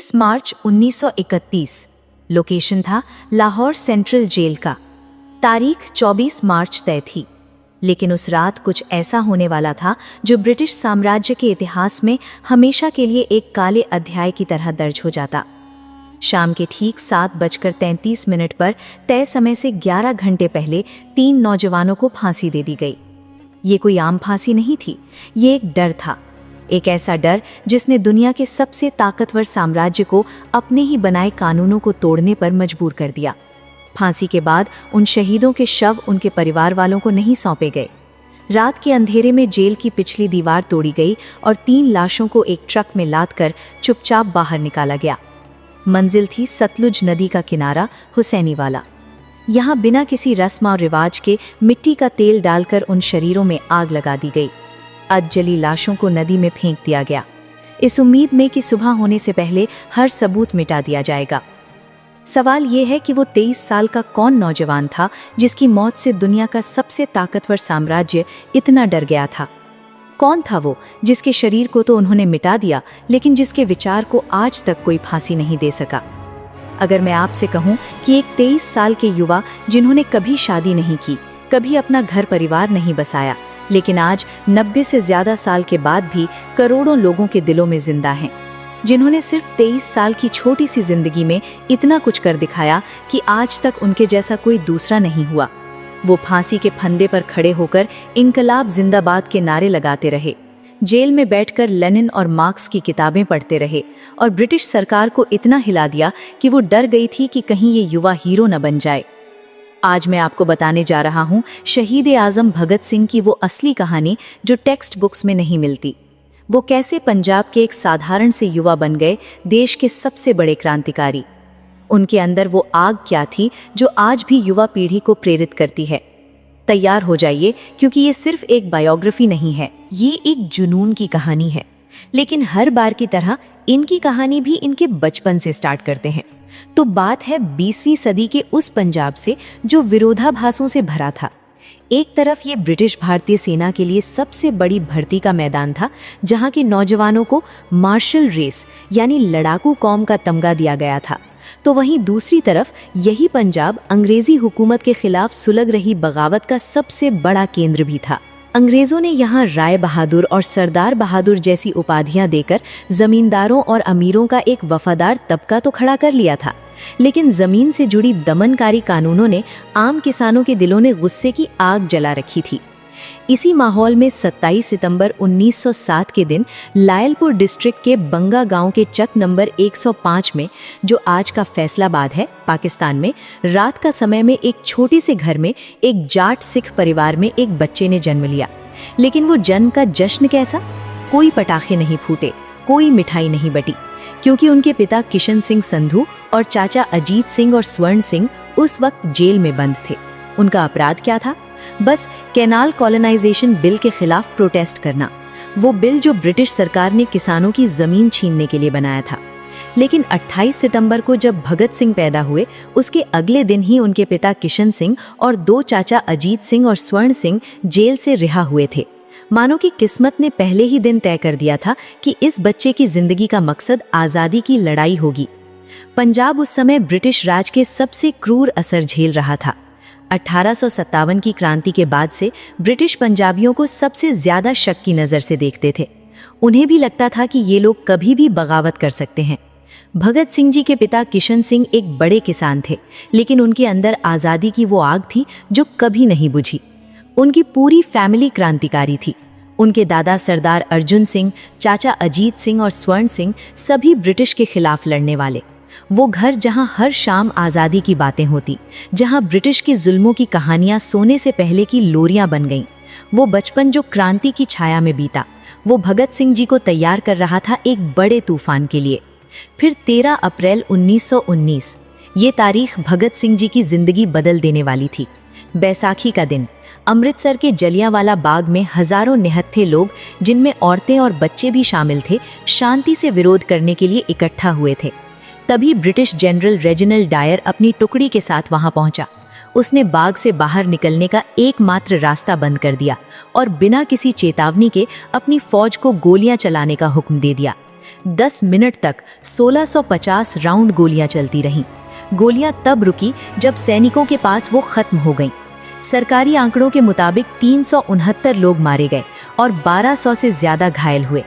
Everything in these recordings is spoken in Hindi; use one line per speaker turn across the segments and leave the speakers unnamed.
23 मार्च 1931। लोकेशन था लाहौर सेंट्रल जेल का। तारीख 24 मार्च तय थी, लेकिन उस रात कुछ ऐसा होने वाला था जो ब्रिटिश साम्राज्य के इतिहास में हमेशा के लिए एक काले अध्याय की तरह दर्ज हो जाता। शाम के ठीक 7:33 पर तय समय से 11 घंटे पहले 3 नौजवानों को फांसी दे दी गई। ये कोई आम फांसी नहीं थी, ये एक डर था, एक ऐसा डर जिसने दुनिया के सबसे ताकतवर साम्राज्य को अपने ही बनाए कानूनों को तोड़ने पर मजबूर कर दिया। फांसी के बाद उन शहीदों के शव उनके परिवार वालों को नहीं सौंपे गए। रात के अंधेरे में जेल की पिछली दीवार तोड़ी गई और 3 लाशों को एक ट्रक में लादकर चुपचाप बाहर निकाला गया। मंजिल थी सतलुज नदी का किनारा हुसैनी वाला। यहाँ बिना किसी रस्म और रिवाज के मिट्टी का तेल डालकर उन शरीरों में आग लगा दी गई। अधजली लाशों को नदी में फेंक दिया गया, इस उम्मीद में कि सुबह होने से पहले हर सबूत मिटा दिया जाएगा। सवाल ये है कि वो 23 साल का कौन नौजवान था जिसकी मौत से दुनिया का सबसे ताकतवर साम्राज्य इतना डर गया था? कौन था वो जिसके शरीर को तो उन्होंने मिटा दिया, लेकिन जिसके विचार को आज तक कोई फांसी नहीं दे सका? अगर मैं आपसे कहूं कि एक 23 साल के युवा जिन्होंने कभी शादी नहीं की, कभी अपना घर परिवार नहीं बसाया, लेकिन आज 90 से ज्यादा साल के बाद भी करोड़ों लोगों के दिलों में जिंदा हैं, जिन्होंने सिर्फ 23 साल की छोटी सी जिंदगी में इतना कुछ कर दिखाया कि आज तक उनके जैसा कोई दूसरा नहीं हुआ। वो फांसी के फंदे पर खड़े होकर इंकलाब जिंदाबाद के नारे लगाते रहे, जेल में बैठकर लेनिन और मार्क्स की किताबें पढ़ते रहे और ब्रिटिश सरकार को इतना हिला दिया कि वो डर गई थी कि कहीं ये युवा हीरो न बन जाए। आज मैं आपको बताने जा रहा हूँ शहीद आजम भगत सिंह की वो असली कहानी जो टेक्स्ट बुक्स में नहीं मिलती। वो कैसे पंजाब के एक साधारण से युवा बन गए देश के सबसे बड़े क्रांतिकारी। उनके अंदर वो आग क्या थी जो आज भी युवा पीढ़ी को प्रेरित करती है। तैयार हो जाइए, क्योंकि ये सिर्फ एक बायोग्राफी नहीं है,
ये एक जुनून की कहानी है। लेकिन हर बार की तरह इनकी कहानी भी इनके बचपन से स्टार्ट करते हैं। तो बात है 20वीं सदी के उस पंजाब से जो विरोधाभासों से भरा था। एक तरफ ये ब्रिटिश भारतीय सेना के लिए सबसे बड़ी भर्ती का मैदान था, जहां के नौजवानों को मार्शल रेस यानी लड़ाकू कौम का तमगा दिया गया था। तो वहीं दूसरी तरफ यही पंजाब अंग्रेजी हुकूमत के खिलाफ सुलग रही बगावत का सबसे बड़ा केंद्र भी था। अंग्रेजों ने यहाँ राय बहादुर और सरदार बहादुर जैसी उपाधियां देकर जमींदारों और अमीरों का एक वफादार तबका तो खड़ा कर लिया था, लेकिन जमीन से जुड़ी दमनकारी कानूनों ने आम किसानों के दिलों में गुस्से की आग जला रखी थी। इसी माहौल में 27 सितंबर 1907 के दिन लायलपुर डिस्ट्रिक्ट के बंगा गांव के चक नंबर 105 में, जो आज का फैसलाबाद है पाकिस्तान में, रात का समय में एक छोटे से घर में एक जाट सिख परिवार में एक बच्चे ने जन्म लिया। लेकिन वो जन्म का जश्न कैसा? कोई पटाखे नहीं फूटे, कोई मिठाई नहीं बटी, क्योंकि उनके पिता किशन सिंह संधू और चाचा अजीत सिंह और स्वर्ण सिंह उस वक्त जेल में बंद थे। उनका अपराध क्या था? बस कैनाल कॉलोनाइजेशन बिल के खिलाफ प्रोटेस्ट करना, वो बिल जो ब्रिटिश सरकार ने किसानों की जमीन छीनने के लिए बनाया था। लेकिन 28 सितंबर को जब भगत सिंह पैदा हुए, उसके अगले दिन ही उनके पिता किशन सिंह और 2 चाचा अजीत सिंह और स्वर्ण सिंह जेल से रिहा हुए थे। मानो कि किस्मत ने पहले ही दिन तय कर दिया था कि इस बच्चे की जिंदगी का मकसद आज़ादी की लड़ाई होगी। पंजाब उस समय ब्रिटिश राज के सबसे क्रूर असर झेल रहा था। 1857 की क्रांति के बाद से ब्रिटिश पंजाबियों को सबसे ज्यादा शक की नज़र से देखते थे। उन्हें भी लगता था कि ये लोग कभी भी बगावत कर सकते हैं। भगत सिंह जी के पिता किशन सिंह एक बड़े किसान थे, लेकिन उनके अंदर आज़ादी की वो आग थी जो कभी नहीं बुझी। उनकी पूरी फैमिली क्रांतिकारी थी। उनके दादा सरदार अर्जुन सिंह, चाचा अजीत सिंह और स्वर्ण सिंह सभी ब्रिटिश के खिलाफ लड़ने वाले। वो घर जहां हर शाम आज़ादी की बातें होती, जहां ब्रिटिश की जुल्मों की कहानियां सोने से पहले की लोरियां बन गईं। वो बचपन जो क्रांति की छाया में बीता, वो भगत सिंह जी को तैयार कर रहा था एक बड़े तूफान के लिए। फिर 13 अप्रैल 1919, ये तारीख भगत सिंह जी की जिंदगी बदल देने वाली थी। बैसाखी का दिन अमृतसर के जलियांवाला बाग में हजारों निहत्थे लोग, जिनमें औरतें और बच्चे भी शामिल थे, शांति से विरोध करने के लिए इकट्ठा हुए थे। तभी ब्रिटिश जनरल रेजिनाल्ड डायर अपनी टुकड़ी के साथ वहां पहुंचा। उसने बाग से बाहर निकलने का एकमात्र रास्ता बंद कर दिया और बिना किसी चेतावनी के अपनी फौज को गोलियां चलाने का हुक्म दे दिया।
10 मिनट तक 1650 राउंड गोलियां चलती रहीं। गोलियां तब रुकी जब सैनिकों के पास वो खत्म हो गईं। सरकारी आंकड़ों के मुताबिक 369 लोग मारे गए और 1200 से ज्यादा घायल हुए,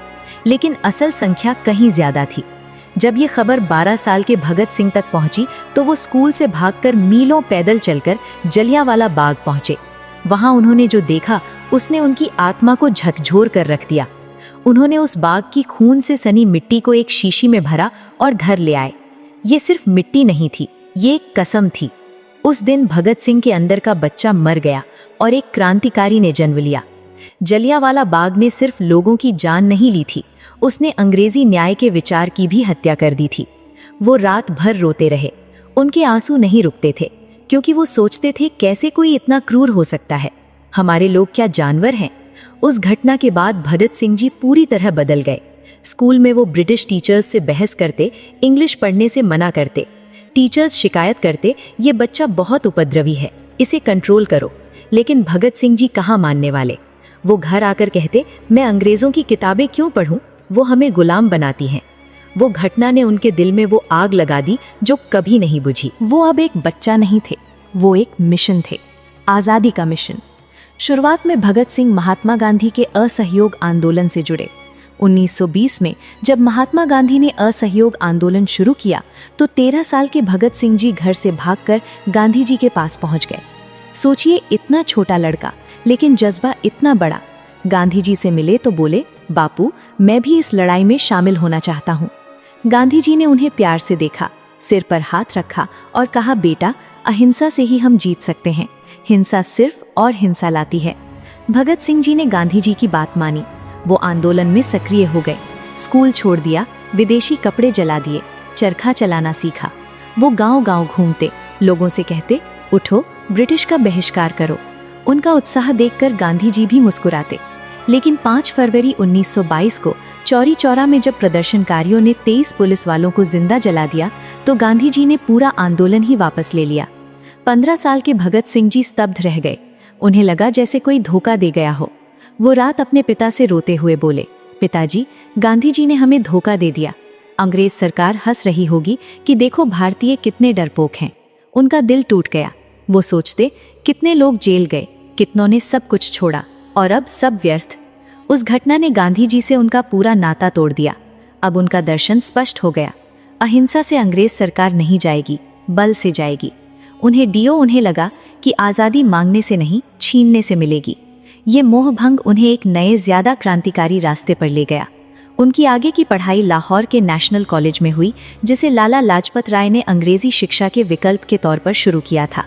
लेकिन असल संख्या कहीं ज्यादा थी। जब ये खबर 12 साल के भगत सिंह तक पहुंची तो वो स्कूल से भागकर मीलों पैदल चलकर जलियांवाला बाग पहुंचे। वहां उन्होंने जो देखा उसने उनकी आत्मा को झकझोर कर रख दिया। उन्होंने उस बाग की खून से सनी मिट्टी को एक शीशी में भरा और घर ले आए। ये सिर्फ मिट्टी नहीं थी, ये एक कसम थी। उस दिन भगत सिंह के अंदर का बच्चा मर गया और एक क्रांतिकारी ने जन्म लिया। जलियांवाला बाग ने सिर्फ लोगों की जान नहीं ली थी, उसने अंग्रेजी न्याय के विचार की भी हत्या कर दी थी। वो रात भर रोते रहे, उनके आंसू नहीं रुकते थे, क्योंकि वो सोचते थे कैसे कोई इतना क्रूर हो सकता है, हमारे लोग क्या जानवर हैं। उस घटना के बाद भगत सिंह जी पूरी तरह बदल गए। स्कूल में वो ब्रिटिश टीचर्स से बहस करते, इंग्लिश पढ़ने से मना करते। टीचर्स शिकायत करते, ये बच्चा बहुत उपद्रवी है, इसे कंट्रोल करो। लेकिन भगत सिंह जी कहाँ मानने वाले। वो घर आकर कहते, मैं अंग्रेजों की किताबें क्यों पढूं, वो हमें गुलाम बनाती हैं। वो घटना ने उनके दिल में वो आग लगा दी जो कभी नहीं बुझी।
वो अब एक बच्चा नहीं थे, वो एक मिशन थे, आज़ादी का मिशन। शुरुआत में भगत सिंह महात्मा गांधी के असहयोग आंदोलन से जुड़े। 1920 में जब महात्मा गांधी ने असहयोग आंदोलन शुरू किया तो 13 साल के भगत सिंह जी घर से भागकर गांधी जी के पास पहुंच गए। सोचिए, इतना छोटा लड़का लेकिन जज्बा इतना बड़ा। गांधी जी से मिले तो बोले, बापू मैं भी इस लड़ाई में शामिल होना चाहता हूँ। गांधी जी ने उन्हें प्यार से देखा, सिर पर हाथ रखा और कहा, बेटा अहिंसा से ही हम जीत सकते हैं, हिंसा सिर्फ और हिंसा लाती है। भगत सिंह जी ने गांधी जी की बात मानी, वो आंदोलन में सक्रिय हो गए। स्कूल छोड़ दिया, विदेशी कपड़े जला दिए, चरखा चलाना सीखा। वो गांव-गांव घूमते, लोगों से कहते, उठो ब्रिटिश का बहिष्कार करो। उनका उत्साह देखकर गांधी जी भी मुस्कुराते। लेकिन 5 फरवरी 1922 को चौरी चौरा में जब प्रदर्शनकारियों ने 23 पुलिस वालों को जिंदा जला दिया तो गांधी जी ने पूरा आंदोलन ही वापस ले लिया। 15 साल के भगत सिंह जी स्तब्ध रह गए। उन्हें लगा जैसे कोई धोखा दे गया हो। वो रात अपने पिता से रोते हुए बोले, पिताजी गांधी जी ने हमें धोखा दे दिया। अंग्रेज सरकार हंस रही होगी कि देखो भारतीय कितने डरपोक हैं। उनका दिल टूट गया। वो सोचते, कितने लोग जेल गए, कितनों ने सब कुछ छोड़ा और अब सब व्यर्थ। उस घटना ने गांधी जी से उनका पूरा नाता तोड़ दिया। अब उनका दर्शन स्पष्ट हो गया, अहिंसा से अंग्रेज सरकार नहीं जाएगी, बल से जाएगी। उन्हें लगा कि आज़ादी मांगने से नहीं, छीनने से मिलेगी। ये मोहभंग उन्हें एक नए ज्यादा क्रांतिकारी रास्ते पर ले गया। उनकी आगे की पढ़ाई लाहौर के नेशनल कॉलेज में हुई, जिसे लाला लाजपत राय ने अंग्रेजी शिक्षा के विकल्प के तौर पर शुरू किया था।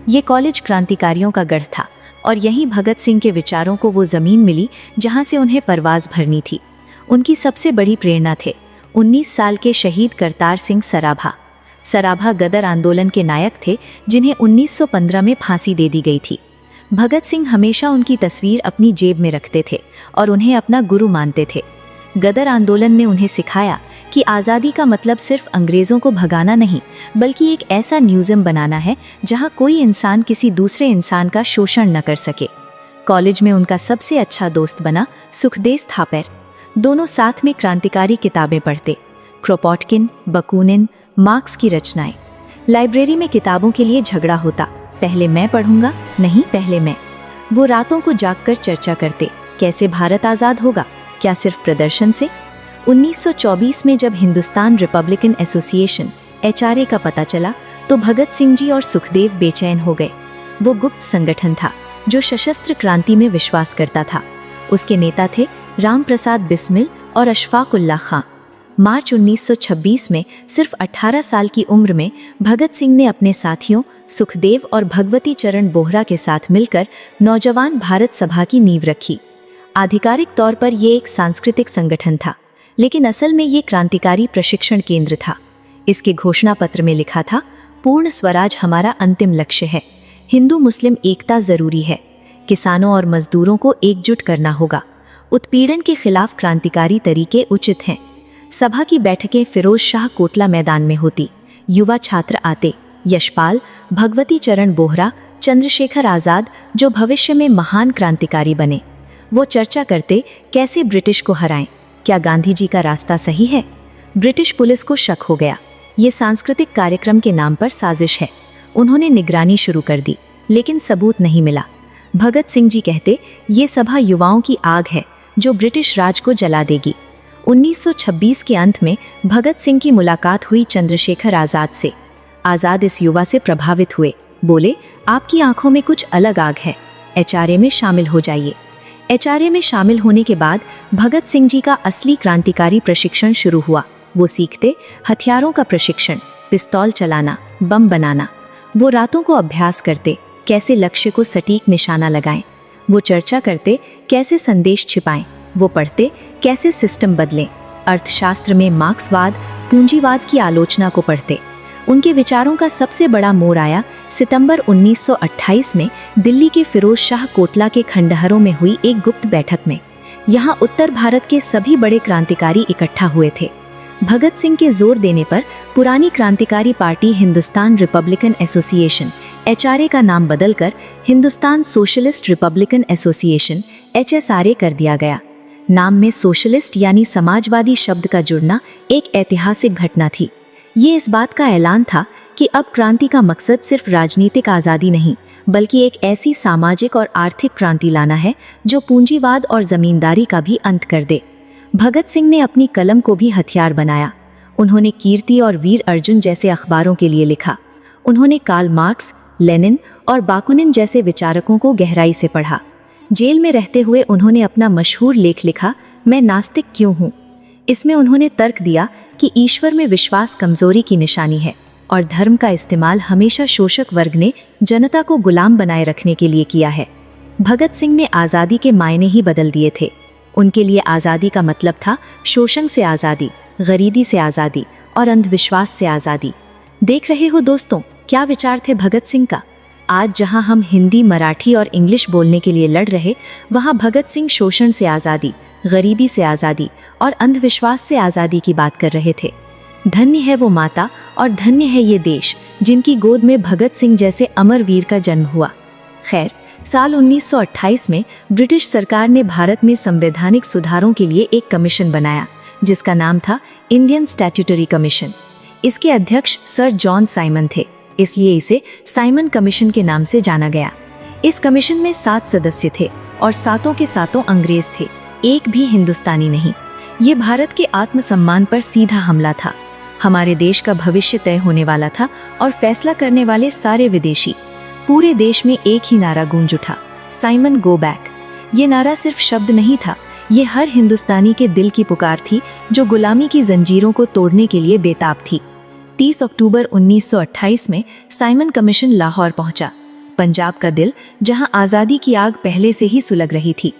ये कॉलेज क्रांतिकारियों का गढ़ था और यहीं भगत सिंह के विचारों को वो जमीन मिली जहां से उन्हें परवाज भरनी थी। उनकी सबसे बड़ी प्रेरणा थे 19 साल के शहीद करतार सिंह सराभा। सराभा गदर आंदोलन के नायक थे जिन्हें 1915 में फांसी दे दी गई थी। भगत सिंह हमेशा उनकी तस्वीर अपनी जेब में रखते थे और उन्हें अपना गुरु मानते थे। गदर आंदोलन ने उन्हें सिखाया कि आज़ादी का मतलब सिर्फ अंग्रेज़ों को भगाना नहीं, बल्कि एक ऐसा म्यूजियम बनाना है जहां कोई इंसान किसी दूसरे इंसान का शोषण न कर सके। कॉलेज में उनका सबसे अच्छा दोस्त बना सुखदेव थापर। दोनों साथ में क्रांतिकारी किताबें पढ़ते, क्रोपोटकिन, बकुनिन, मार्क्स की रचनाएं। लाइब्रेरी में किताबों के लिए झगड़ा होता, पहले मैं पढ़ूंगा, नहीं पहले मैं। वो रातों को जागकर चर्चा करते, कैसे भारत आज़ाद होगा, क्या सिर्फ प्रदर्शन से। 1924 में जब हिंदुस्तान रिपब्लिकन एसोसिएशन HRA का पता चला तो भगत सिंह जी और सुखदेव बेचैन हो गए। वो गुप्त संगठन था जो सशस्त्र क्रांति में विश्वास करता था। उसके नेता थे राम प्रसाद बिस्मिल और अशफाक उल्लाह खां। मार्च 1926 में सिर्फ 18 साल की उम्र में भगत सिंह ने अपने साथियों सुखदेव और भगवती चरण बोहरा के साथ मिलकर नौजवान भारत सभा की नींव रखी। आधिकारिक तौर पर यह एक सांस्कृतिक संगठन था, लेकिन असल में ये क्रांतिकारी प्रशिक्षण केंद्र था। इसके घोषणा पत्र में लिखा था, पूर्ण स्वराज हमारा अंतिम लक्ष्य है, हिंदू मुस्लिम एकता जरूरी है, किसानों और मजदूरों को एकजुट करना होगा, उत्पीड़न के खिलाफ क्रांतिकारी तरीके उचित हैं। सभा की बैठकें फिरोज शाह कोटला मैदान में होती। युवा छात्र आते, यशपाल, भगवती चरण बोहरा, चंद्रशेखर आजाद, जो भविष्य में महान क्रांतिकारी बने। वो चर्चा करते कैसे ब्रिटिश को हराएं,
क्या गांधी जी का रास्ता सही है? ब्रिटिश पुलिस को शक हो गया। ये सांस्कृतिक कार्यक्रम के नाम पर साजिश है। उन्होंने निगरानी शुरू कर दी, लेकिन सबूत नहीं मिला। भगत सिंह जी कहते, ये सभा युवाओं की आग है जो ब्रिटिश राज को जला देगी। 1926 के अंत में भगत सिंह की मुलाकात हुई चंद्रशेखर आजाद से। आजाद इस युवा से प्रभावित हुए। बोले, आपकी आंखों में कुछ अलग आग है, एचआरए में शामिल हो जाइए। एचआरए में शामिल होने के बाद भगत सिंह जी का असली क्रांतिकारी प्रशिक्षण शुरू हुआ। वो सीखते हथियारों का प्रशिक्षण, पिस्तौल चलाना, बम बनाना। वो रातों को अभ्यास करते, कैसे लक्ष्य को सटीक निशाना लगाएं। वो चर्चा करते, कैसे संदेश छिपाएं। वो पढ़ते, कैसे सिस्टम बदलें। अर्थशास्त्र में मार्क्सवाद, पूंजीवाद की आलोचना को पढ़ते। उनके विचारों का सबसे बड़ा मोड़ आया सितंबर 1928 में दिल्ली के फिरोज शाह कोटला के खंडहरों में हुई एक गुप्त बैठक में। यहाँ उत्तर भारत के सभी बड़े क्रांतिकारी इकट्ठा हुए थे। भगत सिंह के जोर देने पर पुरानी क्रांतिकारी party Hindustan Republican association HRA का नाम बदलकर Hindustan socialist Republican association HSRA कर दिया गया। नाम में सोशलिस्ट यानी समाजवादी शब्द का जुड़ना एक ऐतिहासिक घटना थी। ये इस बात का ऐलान था कि अब क्रांति का मकसद सिर्फ राजनीतिक आज़ादी नहीं, बल्कि एक ऐसी सामाजिक और आर्थिक क्रांति लाना है जो पूंजीवाद और जमींदारी का भी अंत कर दे। भगत सिंह ने अपनी कलम को भी हथियार बनाया। उन्होंने कीर्ति और वीर अर्जुन जैसे अखबारों के लिए लिखा। उन्होंने कार्ल मार्क्स, लेनिन और बाकुनिन जैसे विचारकों को गहराई से पढ़ा। जेल में रहते हुए उन्होंने अपना मशहूर लेख लिखा, मैं नास्तिक क्यों हूँ। इसमें उन्होंने तर्क दिया कि ईश्वर में विश्वास कमजोरी की निशानी है और धर्म का इस्तेमाल हमेशा शोषक वर्ग ने जनता को गुलाम बनाए रखने के लिए किया है। भगत सिंह ने आज़ादी के मायने ही बदल दिए थे। उनके लिए आज़ादी का मतलब था शोषण से आज़ादी, गरीबी से आज़ादी और अंधविश्वास से आज़ादी। देख रहे हो दोस्तों, क्या विचार थे भगत सिंह का। आज जहां हम हिंदी, मराठी और इंग्लिश बोलने के लिए लड़ रहे, वहां भगत सिंह शोषण से आज़ादी, गरीबी से आज़ादी और अंधविश्वास से आज़ादी की बात कर रहे थे। धन्य है वो माता और धन्य है ये देश जिनकी गोद में भगत सिंह जैसे अमर वीर का जन्म हुआ। खैर, साल 1928 में ब्रिटिश सरकार ने भारत में संवैधानिक सुधारों के लिए एक कमीशन बनाया जिसका नाम था इंडियन स्टैट्यूटरी कमीशन। इसके अध्यक्ष सर जॉन साइमन थे, इसलिए इसे साइमन कमीशन के नाम से जाना गया। इस कमीशन में 7 सदस्य थे और सातों के सातों अंग्रेज थे, एक भी हिंदुस्तानी नहीं। ये भारत के आत्मसम्मान पर सीधा हमला था। हमारे देश का भविष्य तय होने वाला था और फैसला करने वाले सारे विदेशी। पूरे देश में एक ही नारा गूंज उठा, साइमन गो बैक। ये नारा सिर्फ शब्द नहीं था, ये हर हिंदुस्तानी के दिल की पुकार थी जो गुलामी की जंजीरों को तोड़ने के लिए बेताब थी। 30 अक्टूबर 1928 में साइमन कमीशन लाहौर पहुंचा, पंजाब का दिल, जहां आज़ादी की आग पहले से ही सुलग रही थी।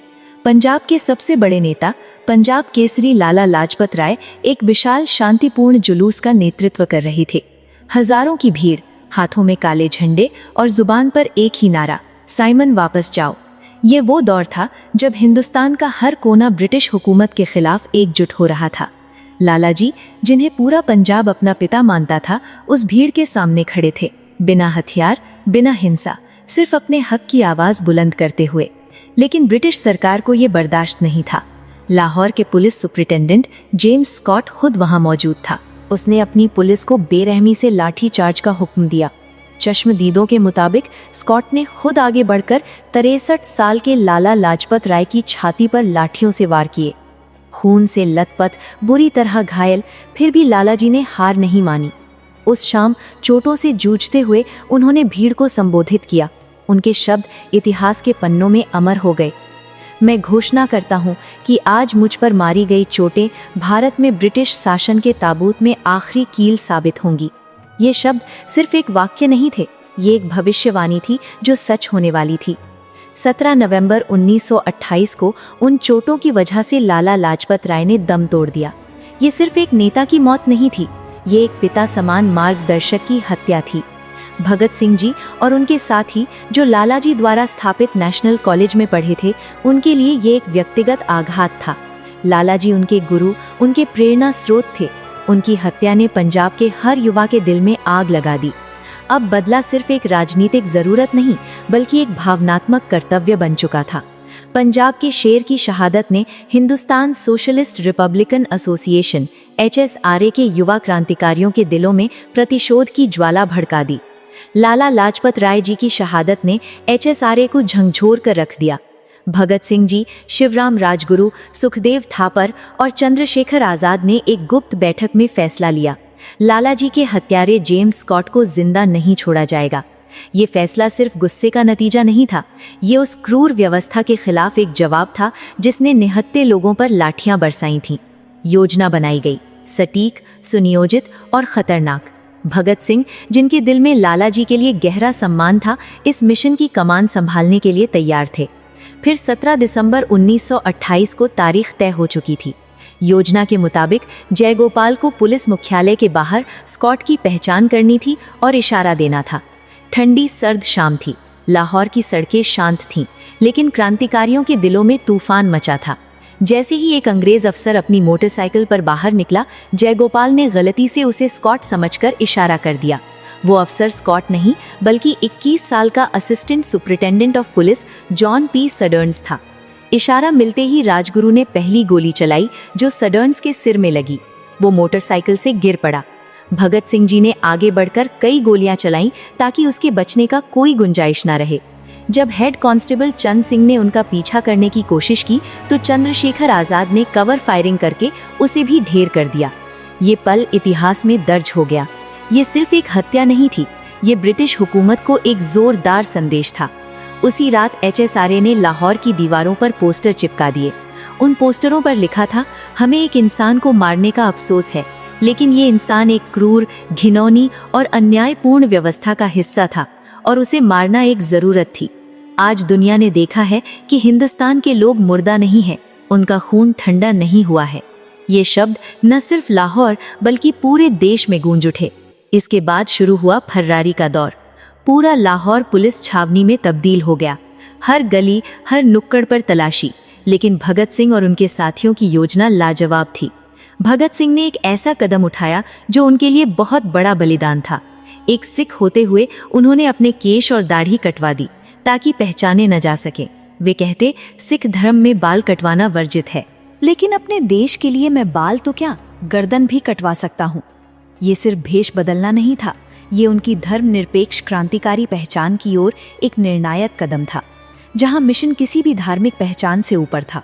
पंजाब के सबसे बड़े नेता पंजाब केसरी लाला लाजपत राय एक विशाल शांतिपूर्ण जुलूस का नेतृत्व कर रहे थे। हजारों की भीड़, हाथों में काले झंडे और जुबान पर एक ही नारा, साइमन वापस जाओ। ये वो दौर था जब हिंदुस्तान का हर कोना ब्रिटिश हुकूमत के खिलाफ एकजुट हो रहा था। लालाजी, जिन्हें पूरा पंजाब अपना पिता मानता था, उस भीड़ के सामने खड़े थे, बिना हथियार, बिना हिंसा, सिर्फ अपने हक की आवाज बुलंद करते हुए। लेकिन ब्रिटिश सरकार को ये बर्दाश्त नहीं था। लाहौर के पुलिस सुपरिटेंडेंट जेम्स स्कॉट खुद वहां मौजूद था। उसने अपनी पुलिस को बेरहमी से लाठी चार्ज का हुक्म दिया। चश्मदीदों के मुताबिक स्कॉट ने खुद आगे बढ़कर 63 साल के लाला लाजपत राय की छाती पर लाठियों से वार किए। खून से लथपथ, बुरी तरह घायल, फिर भी लालाजी ने हार नहीं मानी। उस शाम चोटों से जूझते हुए उन्होंने भीड़ को संबोधित किया। उनके शब्द इतिहास के पन्नों में अमर हो गए। मैं घोषणा करता हूं कि आज मुझ पर मारी गई चोटें भारत में ब्रिटिश शासन के ताबूत में आखिरी कील साबित होंगी। ये शब्द सिर्फ एक वाक्य नहीं थे, ये एक भविष्यवाणी थी जो सच होने वाली थी। 17 नवंबर 1928 को उन चोटों की वजह से लाला लाजपत राय ने दम तोड़ दिया। ये सिर्फ एक नेता की मौत नहीं थी, ये एक पिता समान मार्गदर्शक की हत्या थी। भगत सिंह जी और उनके साथी जो लालाजी द्वारा स्थापित नेशनल कॉलेज में पढ़े थे, उनके लिए ये एक व्यक्तिगत आघात था। लालाजी उनके गुरु, उनके प्रेरणा स्रोत थे। उनकी हत्या ने पंजाब के हर युवा के दिल में आग लगा दी। अब बदला सिर्फ एक राजनीतिक जरूरत नहीं, बल्कि एक भावनात्मक कर्तव्य बन चुका था। पंजाब के शेर की शहादत ने Hindustan socialist Republican association HSRA के युवा क्रांतिकारियों के दिलों में प्रतिशोध की ज्वाला भड़का दी। लाला लाजपत राय जी की शहादत ने HSRA को झंझोर कर रख दिया। भगत सिंह जी, शिवराम राजगुरु, सुखदेव थापर और चंद्रशेखर आजाद ने एक गुप्त बैठक में फैसला लिया, लाला जी के हत्यारे जेम्स स्कॉट को जिंदा नहीं छोड़ा जाएगा। ये फैसला सिर्फ गुस्से का नतीजा नहीं था, ये उस क्रूर व्यवस्था के खिलाफ एक जवाब था जिसने निहत्थे लोगों पर लाठियां बरसाई थीं। योजना बनाई गई, सटीक, सुनियोजित और खतरनाक। भगत सिंह, जिनके दिल में लाला जी के लिए गहरा सम्मान था, इस मिशन की कमान संभालने के लिए तैयार थे। फिर 17 दिसंबर 1928 को तारीख तय हो चुकी थी। योजना के मुताबिक जयगोपाल को पुलिस मुख्यालय के बाहर स्कॉट की पहचान करनी थी और इशारा देना था। ठंडी सर्द शाम थी, लाहौर की सड़कें शांत थीं, लेकिन क्रांतिकारियों के दिलों में तूफान मचा था। जैसे ही एक अंग्रेज अफसर अपनी मोटरसाइकिल पर बाहर निकला, जयगोपाल ने गलती से उसे स्कॉट समझकर इशारा कर दिया। वो अफसर स्कॉट नहीं बल्कि 21 साल का assistant superintendent of police John P Saunders था। इशारा मिलते ही राजगुरु ने पहली गोली चलाई, जो सडर्न्स के सिर में लगी। वो मोटरसाइकिल से गिर पड़ा। भगत सिंह जी ने आगे बढ़कर कई गोलियां चलाईं ताकि उसके बचने का कोई गुंजाइश न रहे। जब हेड कांस्टेबल चंद सिंह ने उनका पीछा करने की कोशिश की तो चंद्रशेखर आजाद ने कवर फायरिंग करके उसे भी ढेर कर दिया। ये पल इतिहास में दर्ज हो गया। ये सिर्फ एक हत्या नहीं थी, ये ब्रिटिश हुकूमत को एक जोरदार संदेश था। उसी रात HSRA ने लाहौर की दीवारों पर पोस्टर चिपका दिए। उन पोस्टरों पर लिखा था, हमें एक इंसान को मारने का अफसोस है, लेकिन ये इंसान एक क्रूर, घिनौनी और अन्यायपूर्ण व्यवस्था का हिस्सा था और उसे मारना एक जरूरत थी। आज दुनिया ने देखा है कि हिंदुस्तान के लोग मुर्दा नहीं हैं, उनका खून ठंडा नहीं हुआ है। ये शब्द न सिर्फ लाहौर बल्कि पूरे देश में गूंज उठे। इसके बाद शुरू हुआ फर्रारी का दौर। पूरा लाहौर पुलिस छावनी में तब्दील हो गया। हर गली, हर नुक्कड़ पर तलाशी, लेकिन भगत सिंह और उनके साथियों की योजना लाजवाब थी। भगत सिंह ने एक ऐसा कदम उठाया जो उनके लिए बहुत बड़ा बलिदान था। एक सिख होते हुए उन्होंने अपने केश और दाढ़ी कटवा दी ताकि पहचाने न जा सके। वे कहते, सिख धर्म में बाल कटवाना वर्जित है,
लेकिन अपने देश के लिए मैं बाल तो क्या, गर्दन भी कटवा सकता हूँ। ये सिर्फ भेष बदलना नहीं था, ये उनकी धर्मनिरपेक्ष क्रांतिकारी पहचान की ओर एक निर्णायक कदम था, जहां मिशन किसी भी धार्मिक पहचान से ऊपर था।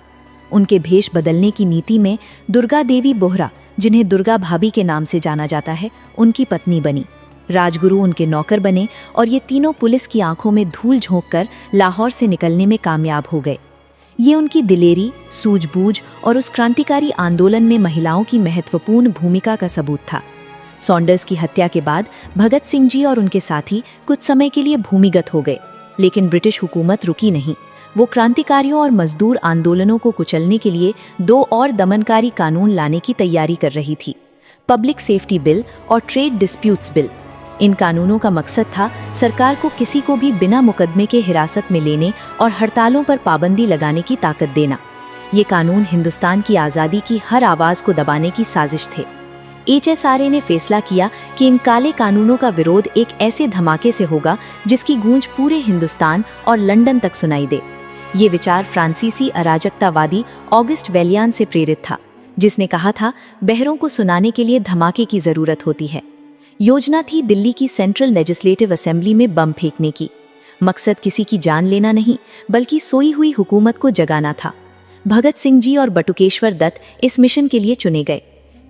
उनके भेष बदलने की नीति में दुर्गा देवी बोहरा, जिन्हें दुर्गा भाभी के नाम से जाना जाता है, उनकी पत्नी बनी। राजगुरु उनके नौकर बने और ये तीनों पुलिस की आंखों में धूल झोंककर लाहौर से निकलने में कामयाब हो गए। ये उनकी दिलेरी, सूझबूझ और उस क्रांतिकारी आंदोलन में महिलाओं की महत्वपूर्ण भूमिका का सबूत था। सॉन्डर्स की हत्या के बाद भगत सिंह जी और उनके साथी कुछ समय के लिए भूमिगत हो गए, लेकिन ब्रिटिश हुकूमत रुकी नहीं। वो क्रांतिकारियों और मजदूर आंदोलनों को कुचलने के लिए 2 और दमनकारी कानून लाने की तैयारी कर रही थी, पब्लिक सेफ्टी बिल और ट्रेड डिस्प्यूट्स बिल। इन कानूनों का मकसद था सरकार को किसी को भी बिना मुकदमे के हिरासत में लेने और हड़तालों पर पाबंदी लगाने की ताकत देना। ये कानून हिंदुस्तान की आज़ादी की हर आवाज़ को दबाने की साजिश थे। HSRA ने फैसला किया कि इन काले कानूनों का विरोध एक ऐसे धमाके से होगा जिसकी गूंज पूरे हिंदुस्तान और लंदन तक सुनाई दे। ये विचार फ्रांसीसी अराजकतावादी ऑगस्ट वेलियान से प्रेरित था, जिसने कहा था, बहरों को सुनाने के लिए धमाके की जरूरत होती है। योजना थी दिल्ली की सेंट्रल लेजिस्लेटिव असेंबली में बम फेंकने की। मकसद किसी की जान लेना नहीं, बल्कि सोई हुई हुकूमत को जगाना था। भगत सिंह जी और बटुकेश्वर दत्त इस मिशन के लिए चुने गए।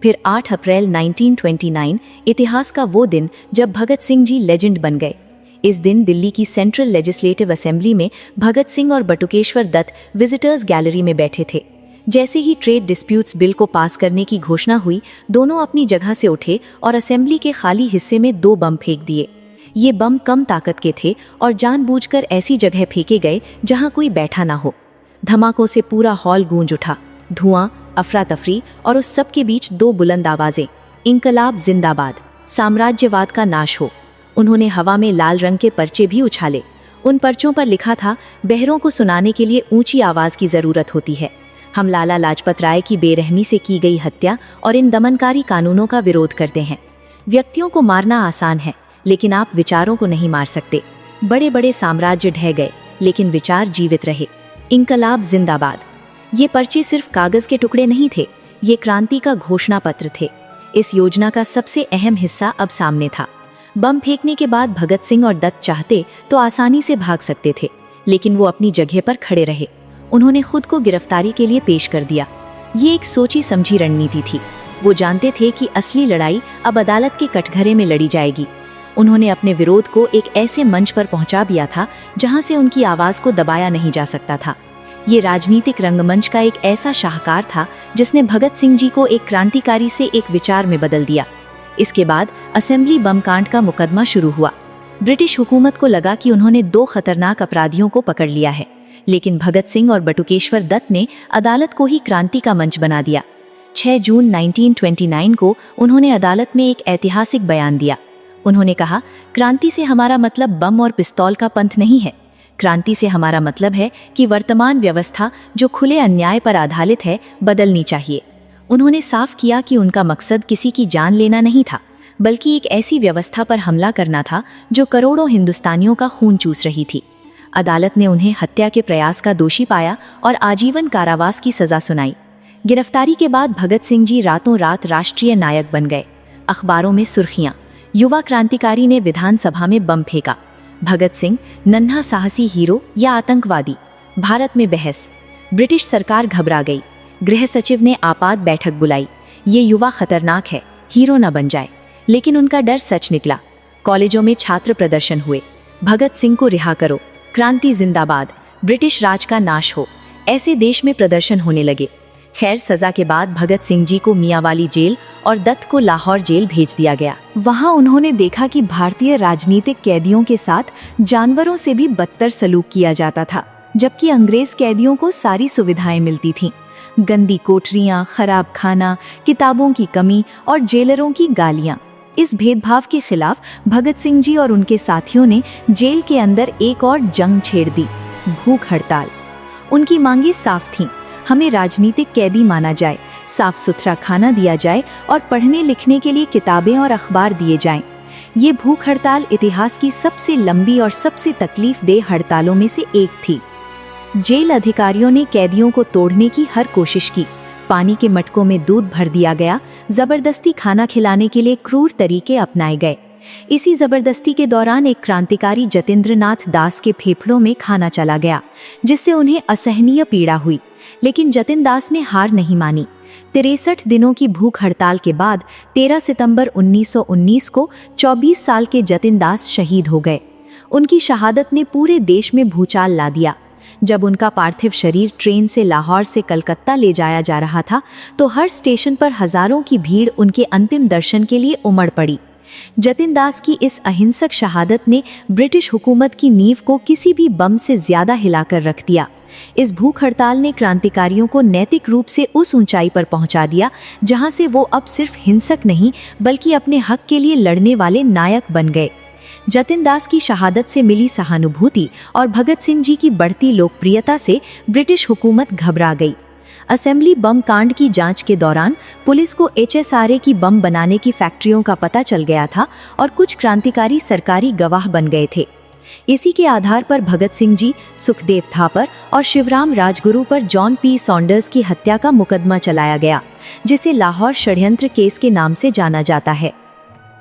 फिर 8 अप्रैल 1929 इतिहास का वो दिन जब भगत सिंह जी लेजेंड बन गए। इस दिन दिल्ली की सेंट्रल लेजिस्लेटिव असेंबली में भगत सिंह और बटुकेश्वर दत्त विजिटर्स गैलरी में बैठे थे। जैसे ही ट्रेड डिस्प्यूट्स बिल को पास करने की घोषणा हुई, दोनों अपनी जगह से उठे और असेंबली के खाली हिस्से में 2 बम फेंक दिए। ये बम कम ताकत के थे और जानबूझकर ऐसी जगह फेंके गए जहां कोई बैठा ना हो। धमाकों से पूरा हॉल गूंज उठा। धुआं, अफरा तफरी और उस सब के बीच 2 बुलंद आवाजें, इंकलाब जिंदाबाद, साम्राज्यवाद का नाश हो। उन्होंने हवा में लाल रंग के पर्चे भी उछाले। उन पर्चों पर लिखा था, बहरों को सुनाने के लिए ऊंची आवाज की जरूरत होती है। हम लाला लाजपत राय की बेरहमी से की गई हत्या और इन दमनकारी कानूनों का विरोध करते हैं। व्यक्तियों को मारना आसान है, लेकिन आप विचारों को नहीं मार सकते। बड़े बड़े साम्राज्य ढह गए, लेकिन विचार जीवित रहे।
इंकलाब जिंदाबाद। ये पर्चे सिर्फ कागज के टुकड़े नहीं थे, ये क्रांति का घोषणा पत्र थे। इस योजना का सबसे अहम हिस्सा अब सामने था। बम फेंकने के बाद भगत सिंह और दत्त चाहते तो आसानी से भाग सकते थे, लेकिन वो अपनी जगह पर खड़े रहे। उन्होंने खुद को गिरफ्तारी के लिए पेश कर दिया। ये एक सोची समझी रणनीति थी। वो जानते थे कि असली लड़ाई अब अदालत के कटघरे में लड़ी जाएगी। उन्होंने अपने विरोध को एक ऐसे मंच पर पहुंचा दिया था जहां से उनकी आवाज को दबाया नहीं जा सकता था। ये राजनीतिक रंगमंच का एक ऐसा शाहकार था जिसने भगत सिंह जी को एक क्रांतिकारी से एक विचार में बदल दिया। इसके बाद असेंबली बम कांड का मुकदमा शुरू हुआ। ब्रिटिश हुकूमत को लगा कि उन्होंने 2 खतरनाक अपराधियों को पकड़ लिया है, लेकिन भगत सिंह और बटुकेश्वर दत्त ने अदालत को ही क्रांति का मंच बना दिया। 6 जून 1929 को उन्होंने अदालत में एक ऐतिहासिक बयान दिया। उन्होंने कहा, क्रांति से हमारा मतलब बम और पिस्तौल का पंथ नहीं है। क्रांति से हमारा मतलब है कि वर्तमान व्यवस्था जो खुले अन्याय पर आधारित है, बदलनी चाहिए। उन्होंने साफ किया कि उनका मकसद किसी की जान लेना नहीं था, बल्कि एक ऐसी व्यवस्था पर हमला करना था जो करोड़ों हिंदुस्तानियों का खून चूस रही थी। अदालत ने उन्हें हत्या के प्रयास का दोषी पाया और आजीवन कारावास की सजा सुनाई। गिरफ्तारी के बाद भगत सिंह जी रातों रात राष्ट्रीय नायक बन गए। अखबारों में सुर्खियां, युवा क्रांतिकारी ने विधानसभा में बम फेंका, भगत सिंह नन्हा साहसी हीरो या आतंकवादी, भारत में बहस, ब्रिटिश सरकार घबरा गई, गृह सचिव ने आपात बैठक बुलाई, ये युवा खतरनाक है, हीरो न बन जाए। लेकिन उनका डर सच निकला। कॉलेजों में छात्र प्रदर्शन हुए, भगत सिंह को रिहा करो, क्रांति जिंदाबाद, ब्रिटिश राज का नाश हो, ऐसे देश में प्रदर्शन होने लगे। खैर, सजा के बाद भगत सिंह जी को मियांवाली जेल और दत्त को लाहौर जेल भेज दिया गया।
वहां उन्होंने देखा कि भारतीय राजनीतिक कैदियों के साथ जानवरों से भी बदतर सलूक किया जाता था, जबकि अंग्रेज कैदियों को सारी सुविधाएं मिलती थीं। गंदी कोठरियां, खराब खाना, किताबों की कमी और जेलरों की गालियां। इस भेदभाव के खिलाफ भगत सिंह जी और उनके साथियों ने जेल के अंदर एक और जंग छेड़ दी, भूख हड़ताल। उनकी मांगे साफ थीं, हमें राजनीतिक कैदी माना जाए, साफ सुथरा खाना दिया जाए और पढ़ने लिखने के लिए किताबें और अखबार दिए जाएं। ये भूख हड़ताल इतिहास की सबसे लंबी और सबसे तकलीफदेह हड़तालों में से एक थी। जेल अधिकारियों ने कैदियों को तोड़ने की हर कोशिश की। पानी के मटकों में दूध भर दिया गया, जबरदस्ती खाना खिलाने के लिए क्रूर तरीके अपनाए गए। इसी जबरदस्ती के दौरान एक क्रांतिकारी जतिंद्रनाथ दास के फेफड़ों में खाना चला गया, जिससे उन्हें असहनीय पीड़ा हुई। लेकिन जतिन दास ने हार नहीं मानी। 63 दिनों की भूख हड़ताल के बाद 13 सितंबर 1919 को 24 साल के जतिन दास शहीद हो गए। उनकी शहादत ने पूरे देश में भूचाल ला दिया। जब उनका पार्थिव शरीर ट्रेन से लाहौर से कलकत्ता ले जाया जा रहा था, तो हर स्टेशन पर हजारों की भीड़ उनके अंतिम दर्शन के लिए उमड़ पड़ी। जतिन दास की इस अहिंसक शहादत ने ब्रिटिश हुकूमत की नींव को किसी भी बम से ज्यादा हिलाकर रख दिया। इस भूख हड़ताल ने क्रांतिकारियों को नैतिक रूप से उस ऊंचाई पर पहुंचा दिया जहां से वो अब सिर्फ हिंसक नहीं, बल्कि अपने हक के लिए लड़ने वाले नायक बन गए। जतिन दास की शहादत से मिली सहानुभूति और भगत सिंह जी की बढ़ती लोकप्रियता से ब्रिटिश हुकूमत घबरा गई। असेंबली बम कांड की जांच के दौरान पुलिस को HSRA की बम बनाने की फैक्ट्रियों का पता चल गया था और कुछ क्रांतिकारी सरकारी गवाह बन गए थे। इसी के आधार पर भगत सिंह जी, सुखदेव थापर और शिवराम राजगुरु पर जॉन पी सॉन्डर्स की हत्या का मुकदमा चलाया गया, जिसे लाहौर षड्यंत्र केस के नाम से जाना जाता है।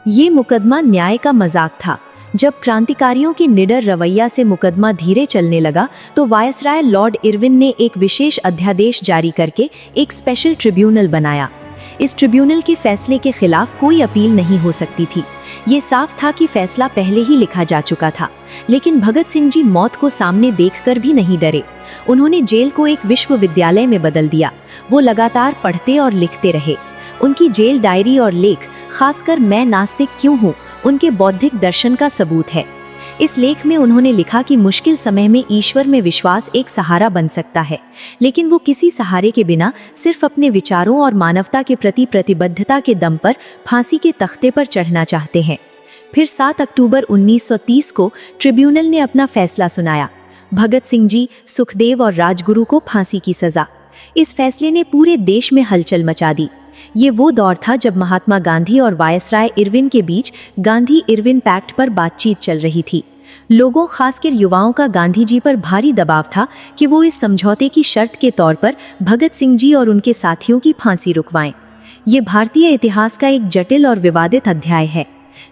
ये मुकदमा न्याय का मजाक था। जब क्रांतिकारियों के निडर रवैया से मुकदमा धीरे चलने लगा, तो वायसराय लॉर्ड इरविन ने एक विशेष अध्यादेश जारी करके एक स्पेशल ट्रिब्यूनल बनाया। इस ट्रिब्यूनल के फैसले के खिलाफ कोई अपील नहीं हो सकती थी। ये साफ था कि फैसला पहले ही लिखा जा चुका था। लेकिन भगत सिंह जी मौत को सामने देखकर भी नहीं डरे। उन्होंने जेल को एक विश्वविद्यालय में बदल दिया। वो लगातार पढ़ते और लिखते रहे। उनकी जेल डायरी और लेख, खासकर मैं नास्तिक क्यों हूँ, उनके बौद्धिक दर्शन का सबूत है। इस लेख में उन्होंने लिखा कि मुश्किल समय में ईश्वर में विश्वास एक सहारा बन सकता है, लेकिन वो किसी सहारे के बिना सिर्फ अपने विचारों और मानवता के प्रति प्रतिबद्धता के दम पर फांसी के तख्ते पर चढ़ना चाहते हैं। फिर 7 अक्टूबर 1930 को ट्रिब्यूनल ने अपना फैसला सुनाया। भगत सिंह जी, सुखदेव और राजगुरु को फांसी की सजा। इस फैसले ने पूरे देश में हलचल मचा दी। ये वो दौर था जब महात्मा गांधी और वायसराय इरविन के बीच गांधी इरविन पैक्ट पर बातचीत चल रही थी।
लोगों, खासकर युवाओं का गांधी जी पर भारी दबाव था कि वो इस समझौते की शर्त के तौर पर भगत सिंह जी और उनके साथियों की फांसी रुकवाएं। ये भारतीय इतिहास का एक जटिल और विवादित अध्याय है।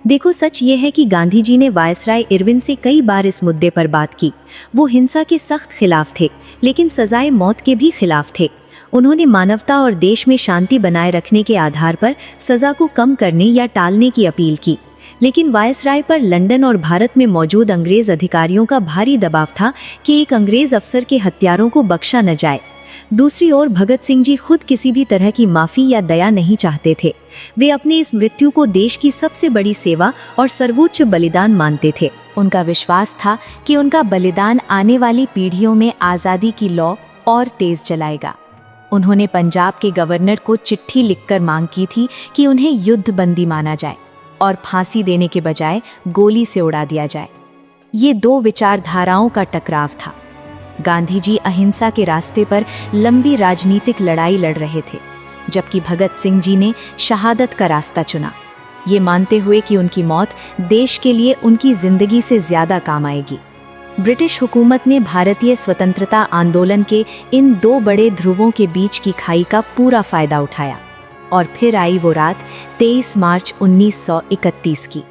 देखो, सच ये है कि गांधी जी ने वायसराय इरविन से कई बार इस मुद्दे पर बात की। वो हिंसा के सख्त खिलाफ थे, लेकिन सजाए मौत के भी खिलाफ थे। उन्होंने मानवता और देश में शांति बनाए रखने के आधार पर सजा को कम करने या टालने की अपील की। लेकिन वायसराय पर लंदन और भारत में मौजूद अंग्रेज अधिकारियों का भारी दबाव था कि एक अंग्रेज अफसर के हत्यारों को बख्शा न जाए। दूसरी ओर भगत सिंह जी खुद किसी भी तरह की माफी या दया नहीं चाहते थे। वे अपने इस मृत्यु को देश की सबसे बड़ी सेवा और सर्वोच्च बलिदान मानते थे।
उनका विश्वास था कि उनका बलिदान आने वाली पीढ़ियों में आज़ादी की लौ और तेज जलाएगा। उन्होंने पंजाब के गवर्नर को चिट्ठी लिखकर मांग की थी कि उन्हें युद्ध बंदी माना जाए और फांसी देने के बजाय गोली से उड़ा दिया जाए। ये दो विचारधाराओं का टकराव था। गांधी जी अहिंसा के रास्ते पर लंबी राजनीतिक लड़ाई लड़ रहे थे, जबकि भगत सिंह जी ने शहादत का रास्ता चुना, ये मानते हुए कि उनकी मौत देश के लिए उनकी जिंदगी से ज्यादा काम आएगी। ब्रिटिश हुकूमत ने भारतीय स्वतंत्रता आंदोलन के इन दो बड़े ध्रुवों के बीच की खाई का पूरा फायदा उठाया और फिर आई वो रात 23 मार्च 1931 की।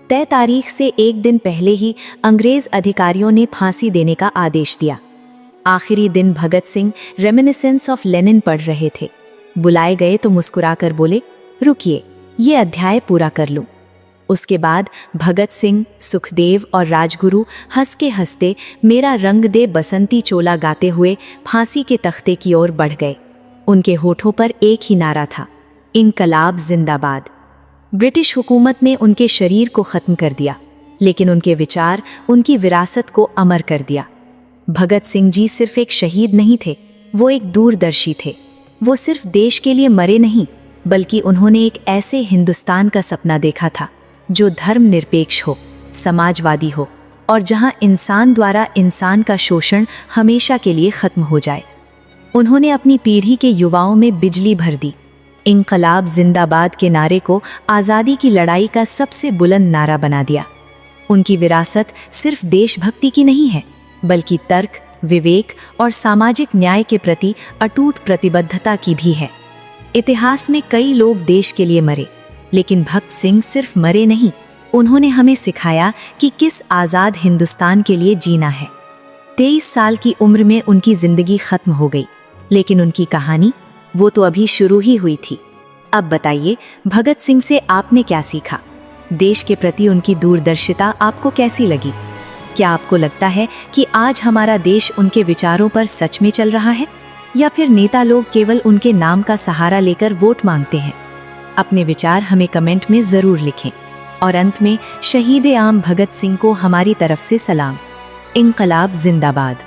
तय तारीख से एक दिन पहले ही अंग्रेज अधिकारियों ने फांसी देने का आदेश दिया। आखिरी दिन Bhagat Singh reminiscence of Lenin पढ़ रहे थे। बुलाए गए तो मुस्कुराकर बोले, रुकिए, ये अध्याय पूरा कर लूं। उसके बाद भगत सिंह, सुखदेव और राजगुरु हंसते हंसते मेरा रंग दे बसंती चोला गाते हुए फांसी के तख्ते की ओर बढ़ गए। उनके होठों पर एक ही नारा था, इनकलाब जिंदाबाद। ब्रिटिश हुकूमत ने उनके शरीर को खत्म कर दिया, लेकिन उनके विचार, उनकी विरासत को अमर कर दिया। भगत सिंह जी सिर्फ एक शहीद नहीं थे, वो एक दूरदर्शी थे। वो सिर्फ देश के लिए मरे नहीं, बल्कि उन्होंने एक ऐसे हिंदुस्तान का सपना देखा था जो धर्मनिरपेक्ष हो, समाजवादी हो और जहां इंसान द्वारा इंसान का शोषण हमेशा के लिए खत्म हो जाए। उन्होंने अपनी पीढ़ी के युवाओं में बिजली भर दी। इनकलाब जिंदाबाद के नारे को आज़ादी की लड़ाई का सबसे बुलंद नारा बना दिया। उनकी विरासत सिर्फ देशभक्ति की नहीं है, बल्कि तर्क, विवेक और सामाजिक न्याय के प्रति अटूट प्रतिबद्धता की भी है। इतिहास में कई लोग देश के लिए मरे, लेकिन भगत सिंह सिर्फ मरे नहीं, उन्होंने हमें सिखाया कि किस आज़ाद हिंदुस्तान के लिए जीना है। 23 साल की उम्र में उनकी जिंदगी खत्म हो गई, लेकिन उनकी कहानी, वो तो अभी शुरू ही हुई थी। अब बताइए, भगत सिंह से आपने क्या सीखा? देश के प्रति उनकी दूरदर्शिता आपको कैसी लगी? क्या आपको लगता है कि आज हमारा देश उनके विचारों पर सच में चल रहा है, या फिर नेता लोग केवल उनके नाम का सहारा लेकर वोट मांगते हैं? अपने विचार हमें कमेंट में जरूर लिखें। और अंत में शहीद आम भगत सिंह को हमारी तरफ से सलाम। इनकलाब जिंदाबाद।